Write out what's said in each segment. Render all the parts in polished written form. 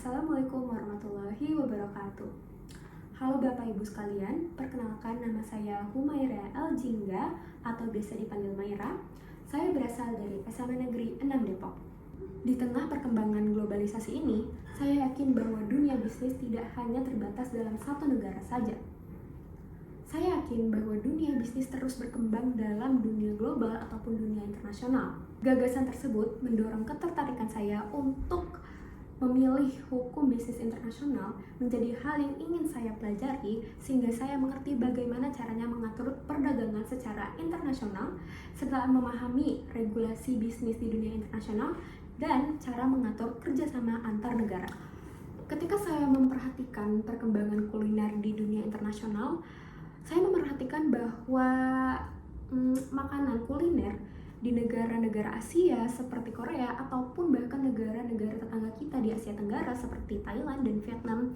Assalamualaikum warahmatullahi wabarakatuh. Halo Bapak Ibu sekalian, perkenalkan nama saya Humaira El Jingga atau biasa dipanggil Maira. Saya berasal dari SMA Negeri 6 Depok. Di tengah perkembangan globalisasi ini, saya yakin bahwa dunia bisnis tidak hanya terbatas dalam satu negara saja. Saya yakin bahwa dunia bisnis terus berkembang dalam dunia global ataupun dunia internasional. Gagasan tersebut mendorong ketertarikan saya untuk memilih hukum bisnis internasional menjadi hal yang ingin saya pelajari sehingga saya mengerti bagaimana caranya mengatur perdagangan secara internasional serta memahami regulasi bisnis di dunia internasional dan cara mengatur kerjasama antar negara. Ketika saya memperhatikan perkembangan kuliner di dunia internasional, saya memperhatikan bahwa makanan kuliner di negara-negara Asia seperti Korea ataupun bahkan negara-negara tetangga kita di Asia Tenggara seperti Thailand dan Vietnam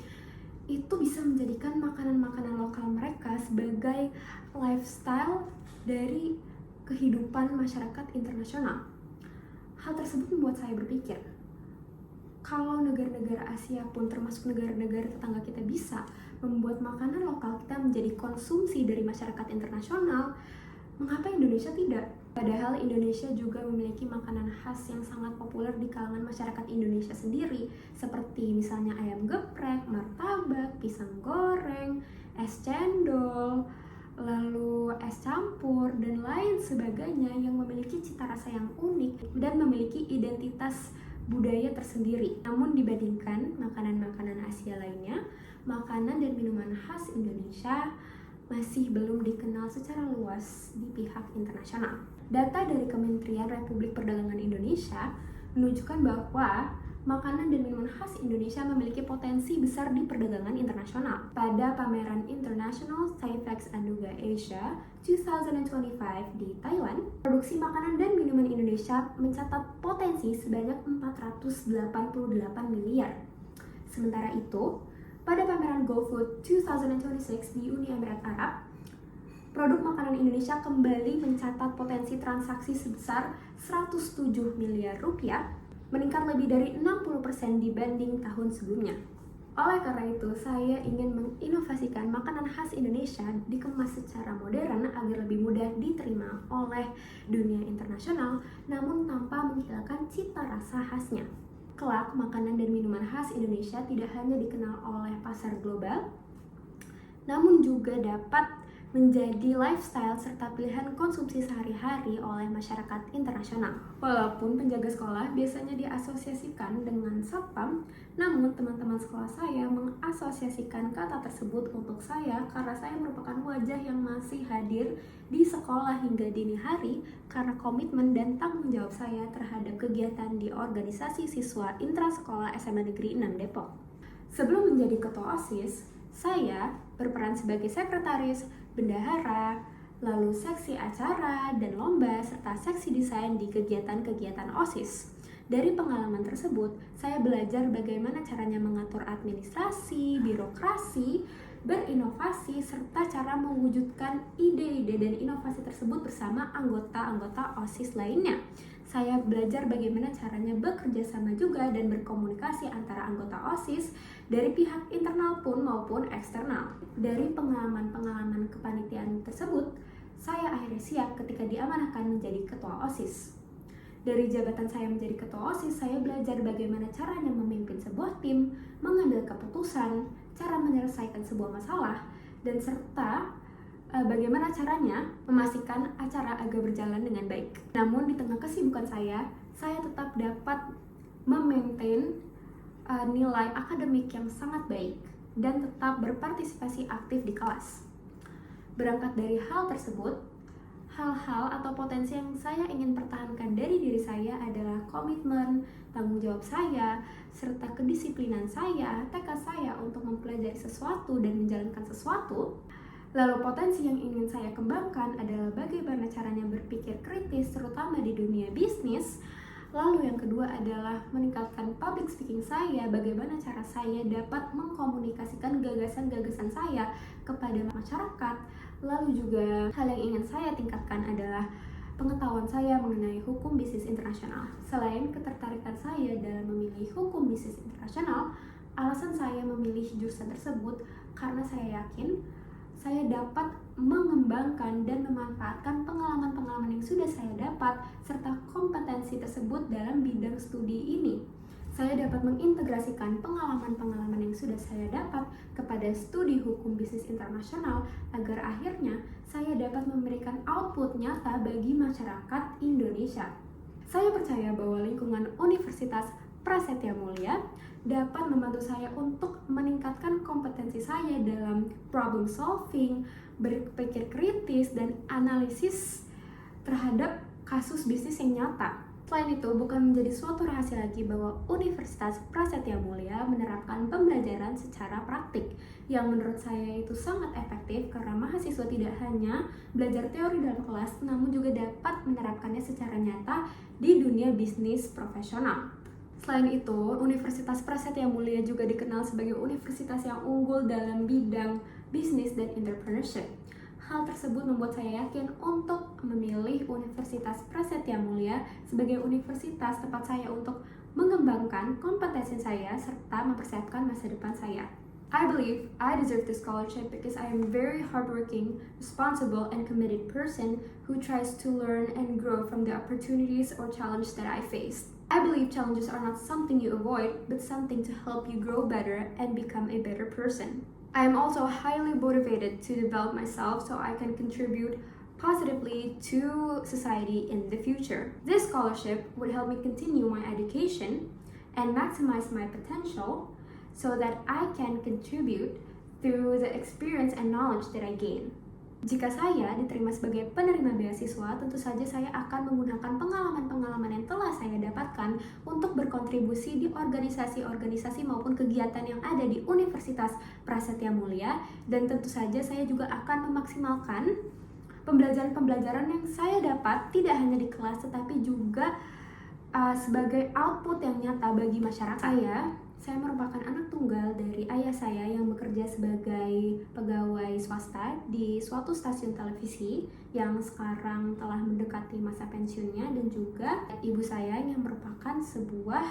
itu bisa menjadikan makanan-makanan lokal mereka sebagai lifestyle dari kehidupan masyarakat internasional. Hal tersebut membuat saya berpikir, kalau negara-negara Asia pun termasuk negara-negara tetangga kita bisa membuat makanan lokal kita menjadi konsumsi dari masyarakat internasional, mengapa Indonesia tidak? Padahal Indonesia juga memiliki makanan khas yang sangat populer di kalangan masyarakat Indonesia sendiri, seperti misalnya ayam geprek, martabak, pisang goreng, es cendol, lalu es campur, dan lain sebagainya yang memiliki cita rasa yang unik dan memiliki identitas budaya tersendiri. Namun dibandingkan makanan-makanan Asia lainnya, makanan dan minuman khas Indonesia masih belum dikenal secara luas di pihak internasional. Data dari Kementerian Republik Perdagangan Indonesia menunjukkan bahwa makanan dan minuman khas Indonesia memiliki potensi besar di perdagangan internasional. Pada pameran International Sci-Fex Anuga Asia 2025 di Thailand, produksi makanan dan minuman Indonesia mencatat potensi sebanyak 488 miliar. Sementara itu, pada pameran GoFood 2026 di Uni Emirat Arab, produk makanan Indonesia kembali mencatat potensi transaksi sebesar 107 miliar rupiah, meningkat lebih dari 60% dibanding tahun sebelumnya. Oleh karena itu, saya ingin menginovasikan makanan khas Indonesia dikemas secara modern agar lebih mudah diterima oleh dunia internasional, namun tanpa menghilangkan cita rasa khasnya. Kelak, makanan dan minuman khas Indonesia tidak hanya dikenal oleh pasar global, namun juga dapat menjadi lifestyle serta pilihan konsumsi sehari-hari oleh masyarakat internasional. Walaupun penjaga sekolah biasanya diasosiasikan dengan satpam, namun teman-teman sekolah saya mengasosiasikan kata tersebut untuk saya karena saya merupakan wajah yang masih hadir di sekolah hingga dini hari karena komitmen dan tanggung jawab saya terhadap kegiatan di organisasi siswa intrasekolah SMA Negeri 6 Depok. Sebelum menjadi ketua OSIS, saya berperan sebagai sekretaris, bendahara, lalu seksi acara dan lomba, serta seksi desain di kegiatan-kegiatan OSIS. Dari pengalaman tersebut, saya belajar bagaimana caranya mengatur administrasi, birokrasi, berinovasi, serta cara mewujudkan ide-ide dan inovasi tersebut bersama anggota-anggota OSIS lainnya. Saya belajar bagaimana caranya bekerja sama juga dan berkomunikasi antara anggota OSIS dari pihak internal pun maupun eksternal. Dari pengalaman-pengalaman kepanitiaan tersebut, saya akhirnya siap ketika diamanahkan menjadi ketua OSIS. Dari jabatan saya menjadi ketua OSIS, saya belajar bagaimana caranya memimpin sebuah tim, mengambil keputusan, cara menyelesaikan sebuah masalah, dan serta bagaimana caranya memastikan acara agar berjalan dengan baik. Namun di tengah kesibukan saya tetap dapat memaintain nilai akademik yang sangat baik dan tetap berpartisipasi aktif di kelas. Berangkat dari hal tersebut, hal-hal atau potensi yang saya ingin pertahankan dari diri saya adalah komitmen, tanggung jawab saya, serta kedisiplinan saya, tekad saya untuk mempelajari sesuatu dan menjalankan sesuatu. Lalu potensi yang ingin saya kembangkan adalah bagaimana caranya berpikir kritis terutama di dunia bisnis. Lalu yang kedua adalah meningkatkan public speaking saya, bagaimana cara saya dapat mengkomunikasikan gagasan-gagasan saya kepada masyarakat. Lalu juga hal yang ingin saya tingkatkan adalah pengetahuan saya mengenai hukum bisnis internasional. Selain ketertarikan saya dalam memilih hukum bisnis internasional, Alasan saya memilih jurusan tersebut karena saya yakin saya dapat mengembangkan dan memanfaatkan pengalaman-pengalaman yang sudah saya dapat serta kompetensi tersebut dalam bidang studi ini. Saya dapat mengintegrasikan pengalaman-pengalaman yang sudah saya dapat kepada studi hukum bisnis internasional agar akhirnya saya dapat memberikan output nyata bagi masyarakat Indonesia. Saya percaya bahwa lingkungan Universitas Prasetya Mulia dapat membantu saya untuk meningkatkan kompetensi saya dalam problem solving, berpikir kritis, dan analisis terhadap kasus bisnis yang nyata. Selain itu, bukan menjadi suatu rahasia lagi bahwa Universitas Prasetya Mulia menerapkan pembelajaran secara praktik yang menurut saya itu sangat efektif karena mahasiswa tidak hanya belajar teori dalam kelas, namun juga dapat menerapkannya secara nyata di dunia bisnis profesional. Selain itu, Universitas Prasetya Mulia juga dikenal sebagai universitas yang unggul dalam bidang bisnis dan entrepreneurship. Hal tersebut membuat saya yakin untuk memilih Universitas Prasetya Mulia sebagai universitas tempat saya untuk mengembangkan kompetensi saya serta mempersiapkan masa depan saya. I believe I deserve this scholarship because I am a very hardworking, responsible, and committed person who tries to learn and grow from the opportunities or challenges that I faced. I believe challenges are not something you avoid, but something to help you grow better and become a better person. I am also highly motivated to develop myself so I can contribute positively to society in the future. This scholarship would help me continue my education and maximize my potential so that I can contribute through the experience and knowledge that I gain. Jika saya diterima sebagai penerima beasiswa, tentu saja saya akan menggunakan pengalaman-pengalaman yang telah saya dapatkan untuk berkontribusi di organisasi-organisasi maupun kegiatan yang ada di Universitas Prasetya Mulia, dan tentu saja saya juga akan memaksimalkan pembelajaran-pembelajaran yang saya dapat tidak hanya di kelas tetapi juga sebagai output yang nyata bagi masyarakat. Saya merupakan anak tunggal dari ayah saya yang bekerja sebagai pegawai swasta di suatu stasiun televisi yang sekarang telah mendekati masa pensiunnya, dan juga ibu saya yang merupakan sebuah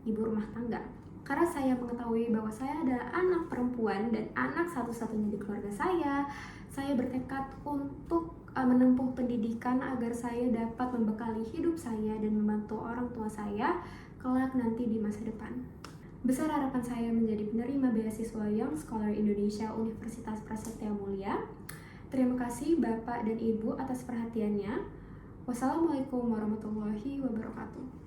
ibu rumah tangga. Karena saya mengetahui bahwa saya adalah anak perempuan dan anak satu-satunya di keluarga saya bertekad untuk menempuh pendidikan agar saya dapat membekali hidup saya dan membantu orang tua saya kelak nanti di masa depan. Besar harapan saya menjadi penerima beasiswa Young Scholar Indonesia Universitas Prasetya Mulia. Terima kasih Bapak dan Ibu atas perhatiannya. Wassalamualaikum warahmatullahi wabarakatuh.